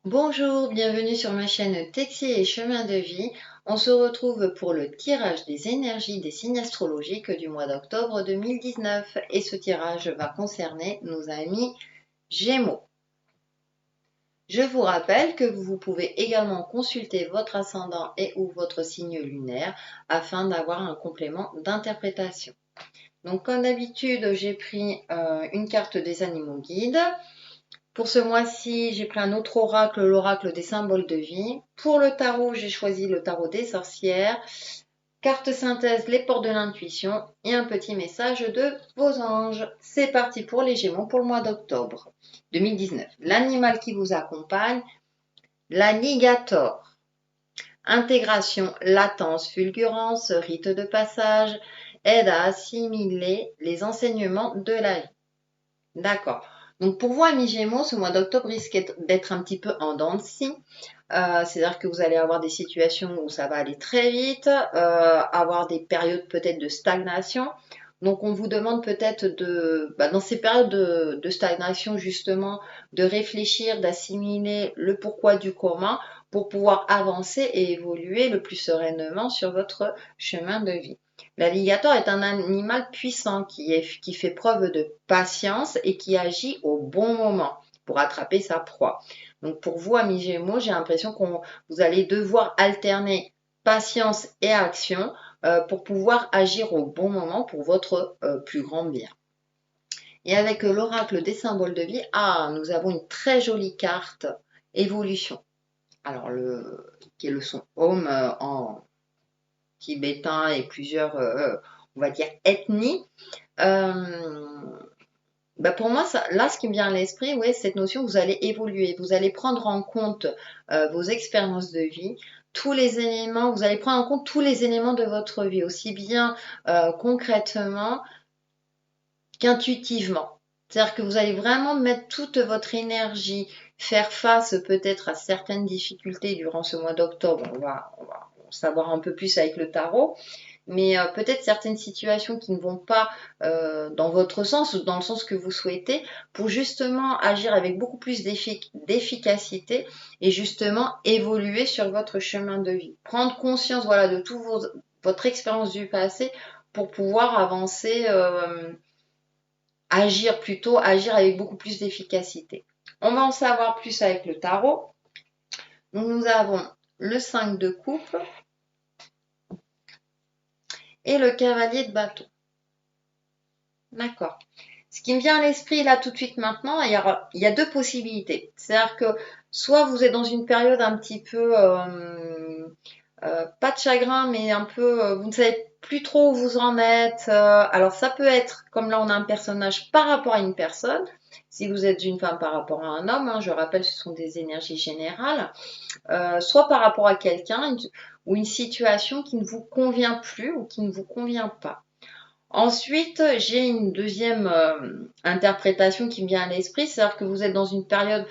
Bonjour, bienvenue sur ma chaîne Texi et Chemin de Vie. On se retrouve pour le tirage des énergies des signes astrologiques du mois d'octobre 2019 et ce tirage va concerner nos amis Gémeaux. Je vous rappelle que vous pouvez également consulter votre ascendant et ou votre signe lunaire afin d'avoir un complément d'interprétation. Donc comme d'habitude, j'ai pris une carte des animaux guides. Pour ce mois-ci, j'ai pris un autre oracle, l'oracle des symboles de vie. Pour le tarot, j'ai choisi le tarot des sorcières. Carte synthèse, les portes de l'intuition et un petit message de vos anges. C'est parti pour les Gémeaux pour le mois d'octobre 2019. L'animal qui vous accompagne, l'alligator. Intégration, latence, fulgurance, rite de passage, aide à assimiler les enseignements de la vie. D'accord. Donc pour vous, amis Gémeaux, ce mois d'octobre risque d'être un petit peu en dents de scie. C'est-à-dire que vous allez avoir des situations où ça va aller très vite, avoir des périodes peut-être de stagnation. Donc on vous demande peut-être dans ces périodes de stagnation justement, de réfléchir, d'assimiler le pourquoi du comment pour pouvoir avancer et évoluer le plus sereinement sur votre chemin de vie. L'alligator est un animal puissant qui fait preuve de patience et qui agit au bon moment pour attraper sa proie. Donc pour vous, amis Gémeaux, j'ai l'impression que vous allez devoir alterner patience et action pour pouvoir agir au bon moment pour votre plus grand bien. Et avec l'oracle des symboles de vie, nous avons une très jolie carte évolution. Alors qui est le son Om en tibétain et plusieurs, on va dire, ethnies. Pour moi, là, ce qui me vient à l'esprit, ouais, cette notion, vous allez évoluer, vous allez prendre en compte vos expériences de vie, tous les éléments, vous allez prendre en compte tous les éléments de votre vie, aussi bien concrètement qu'intuitivement. C'est-à-dire que vous allez vraiment mettre toute votre énergie, faire face peut-être à certaines difficultés durant ce mois d'octobre. On va en savoir un peu plus avec le tarot, mais peut-être certaines situations qui ne vont pas dans votre sens ou dans le sens que vous souhaitez, pour justement agir avec beaucoup plus d'efficacité et justement évoluer sur votre chemin de vie. Prendre conscience voilà, de toute votre expérience du passé pour pouvoir avancer, agir avec beaucoup plus d'efficacité. On va en savoir plus avec le tarot. Donc nous avons le 5 de coupe et le cavalier de bâton. D'accord. Ce qui me vient à l'esprit là tout de suite maintenant, il y a deux possibilités. C'est-à-dire que soit vous êtes dans une période un petit peu, pas de chagrin, mais un peu, vous ne savez plus trop où vous en êtes. Alors ça peut être, comme là on a un personnage par rapport à une personne, si vous êtes une femme par rapport à un homme, hein, je rappelle ce sont des énergies générales, soit par rapport à quelqu'un ou une situation qui ne vous convient plus ou qui ne vous convient pas. Ensuite, j'ai une deuxième interprétation qui me vient à l'esprit, c'est-à-dire que vous êtes dans une période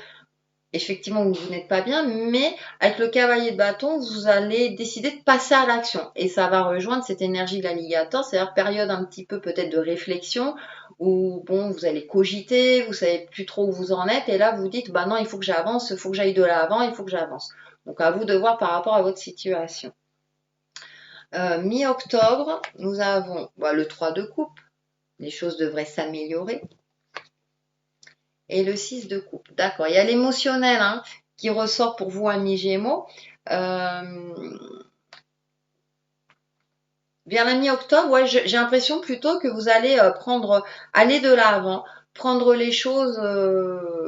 effectivement où vous n'êtes pas bien, mais avec le cavalier de bâton, vous allez décider de passer à l'action. Et ça va rejoindre cette énergie de l'alligator, c'est-à-dire période un petit peu peut-être de réflexion, où bon, vous allez cogiter, vous savez plus trop où vous en êtes, et là vous dites, bah non, il faut que j'avance, il faut que j'aille de l'avant, il faut que j'avance. Donc à vous de voir par rapport à votre situation. Mi-octobre, nous avons le 3 de coupe, les choses devraient s'améliorer. Et le 6 de coupe, d'accord. Il y a l'émotionnel hein, qui ressort pour vous, amis Gémeaux. Vers la mi-octobre, ouais, j'ai l'impression plutôt que vous allez aller de l'avant, prendre les choses,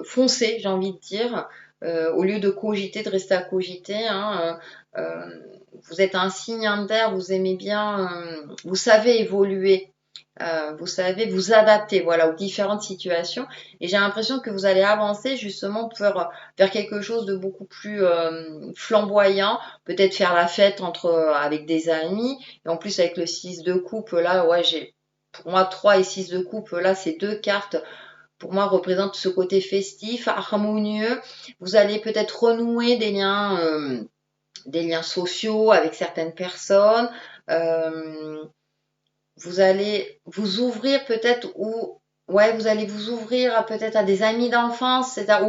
foncer, j'ai envie de dire, au lieu de cogiter, de rester à cogiter. Hein, vous êtes un signe d'air, vous aimez bien, vous savez évoluer. Vous savez vous adapter voilà, aux différentes situations et j'ai l'impression que vous allez avancer justement vers quelque chose de beaucoup plus flamboyant, peut-être faire la fête avec des amis et en plus avec le 6 de coupe là, ouais, pour moi 3 et 6 de coupe là, ces deux cartes pour moi représentent ce côté festif, harmonieux. Vous allez peut-être renouer des liens sociaux avec certaines personnes. Vous allez vous ouvrir peut-être ou ouais, vous allez vous ouvrir peut-être à des amis d'enfance, c'est-à-dire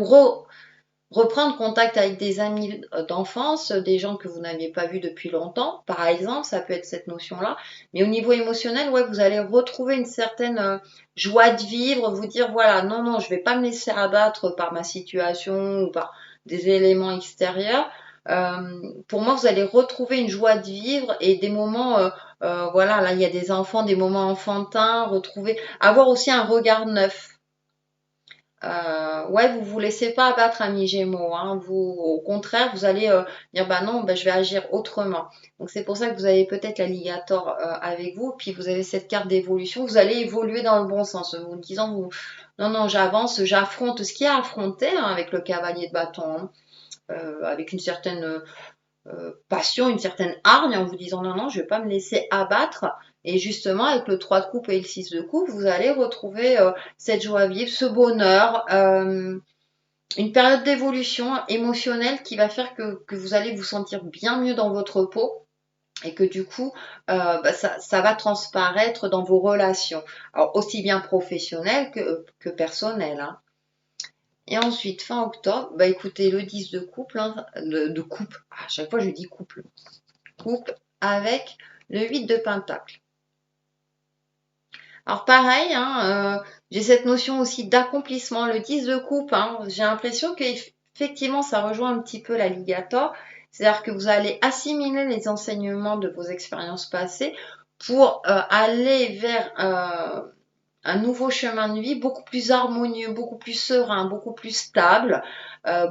ou reprendre contact avec des amis d'enfance, des gens que vous n'aviez pas vus depuis longtemps, par exemple, ça peut être cette notion-là. Mais au niveau émotionnel, ouais, vous allez retrouver une certaine joie de vivre, vous dire, voilà, non, non, je vais pas me laisser abattre par ma situation ou par des éléments extérieurs. Pour moi, vous allez retrouver une joie de vivre et des moments, voilà, là, il y a des enfants, des moments enfantins, retrouver, avoir aussi un regard neuf. Ouais, vous vous laissez pas abattre, ami Gémeaux, hein. Vous, au contraire, vous allez dire bah non, bah, je vais agir autrement. Donc c'est pour ça que vous avez peut-être l'alligator avec vous, puis vous avez cette carte d'évolution. Vous allez évoluer dans le bon sens, vous disant vous, non non, j'avance, j'affronte ce qu'il y a à affronter hein, avec le cavalier de bâton, hein, avec une certaine passion, une certaine hargne en vous disant non, non, je vais pas me laisser abattre. Et justement, avec le 3 de coupe et le 6 de coupe, vous allez retrouver cette joie vive, ce bonheur, une période d'évolution émotionnelle qui va faire que vous allez vous sentir bien mieux dans votre peau et que du coup, bah, ça va transparaître dans vos relations. Alors, aussi bien professionnelles que personnelles, hein. Et ensuite, fin octobre, bah écoutez, le 10 de couple, hein, de coupe, à chaque fois je dis couple, coupe avec le 8 de pentacle. Alors pareil, hein, j'ai cette notion aussi d'accomplissement, le 10 de coupe, hein, j'ai l'impression qu'effectivement ça rejoint un petit peu l'alligator, c'est-à-dire que vous allez assimiler les enseignements de vos expériences passées pour aller vers un nouveau chemin de vie beaucoup plus harmonieux, beaucoup plus serein, beaucoup plus stable,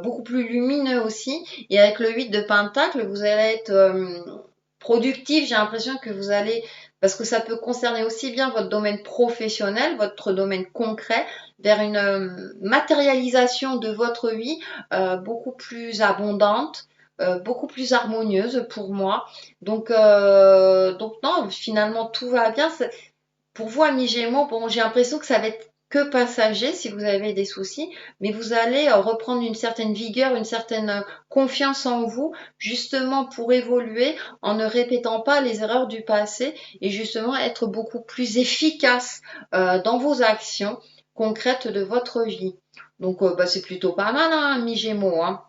beaucoup plus lumineux aussi. Et avec le 8 de Pentacle, vous allez être productif. J'ai l'impression que vous allez, parce que ça peut concerner aussi bien votre domaine professionnel, votre domaine concret, vers une matérialisation de votre vie beaucoup plus abondante. Beaucoup plus harmonieuse pour moi. Donc non, finalement tout va bien. Pour vous, amis Gémeaux, bon, j'ai l'impression que ça va être que passager si vous avez des soucis, mais vous allez reprendre une certaine vigueur, une certaine confiance en vous, justement pour évoluer en ne répétant pas les erreurs du passé et justement être beaucoup plus efficace dans vos actions concrètes de votre vie. Donc, bah, c'est plutôt pas mal, hein, amis Gémeaux, hein.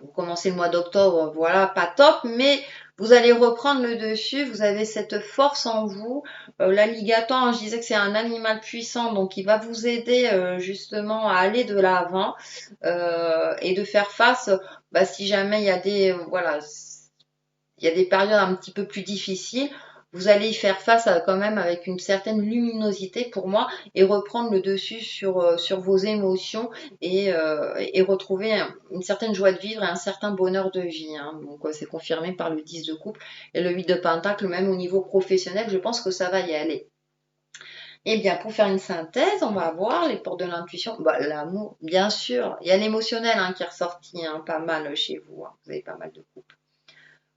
Vous commencez le mois d'octobre, voilà, pas top, mais vous allez reprendre le dessus, vous avez cette force en vous. L'alligator, hein, je disais que c'est un animal puissant, donc il va vous aider justement à aller de l'avant et de faire face, bah, si jamais il y a des, voilà, il y a des périodes un petit peu plus difficiles, vous allez y faire face quand même avec une certaine luminosité pour moi et reprendre le dessus sur vos émotions et retrouver une certaine joie de vivre et un certain bonheur de vie, hein. Donc c'est confirmé par le 10 de coupe et le 8 de pentacle, même au niveau professionnel, je pense que ça va y aller. Eh bien, pour faire une synthèse, on va voir les portes de l'intuition. Bah, l'amour, bien sûr. Il y a l'émotionnel hein, qui est ressorti hein, pas mal chez vous, hein. Vous avez pas mal de couples.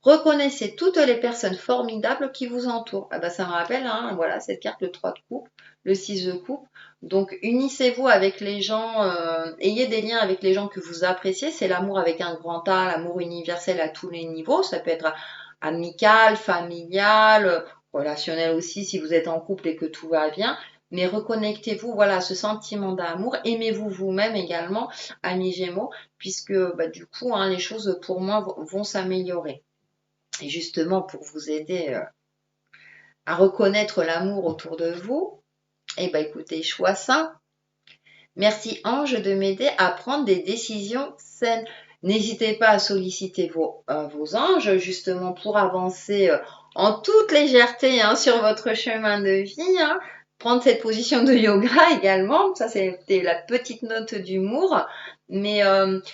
Reconnaissez toutes les personnes formidables qui vous entourent. Ah bah, ça me rappelle, hein, voilà, cette carte, le 3 de coupe, le 6 de coupe. Donc, unissez-vous avec les gens, ayez des liens avec les gens que vous appréciez. C'est l'amour avec un grand A, l'amour universel à tous les niveaux. Ça peut être amical, familial, relationnel aussi si vous êtes en couple et que tout va bien. Mais reconnectez-vous, voilà, à ce sentiment d'amour. Aimez-vous vous-même également, amis Gémeaux, puisque bah, du coup, hein, les choses pour moi vont s'améliorer. Et justement, pour vous aider à reconnaître l'amour autour de vous, eh ben écoutez, choix sain. Merci Ange de m'aider à prendre des décisions saines. N'hésitez pas à solliciter vos anges justement pour avancer en toute légèreté hein, sur votre chemin de vie. Hein. Prendre cette position de yoga également, ça c'était la petite note d'humour. Mais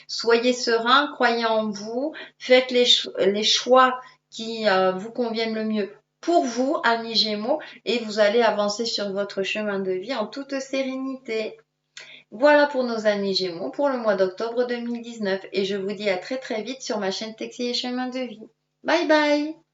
soyez serein, croyez en vous, faites les choix qui vous conviennent le mieux pour vous, amis Gémeaux, et vous allez avancer sur votre chemin de vie en toute sérénité. Voilà pour nos amis Gémeaux pour le mois d'octobre 2019 et je vous dis à très très vite sur ma chaîne Texi et Chemin de Vie. Bye bye!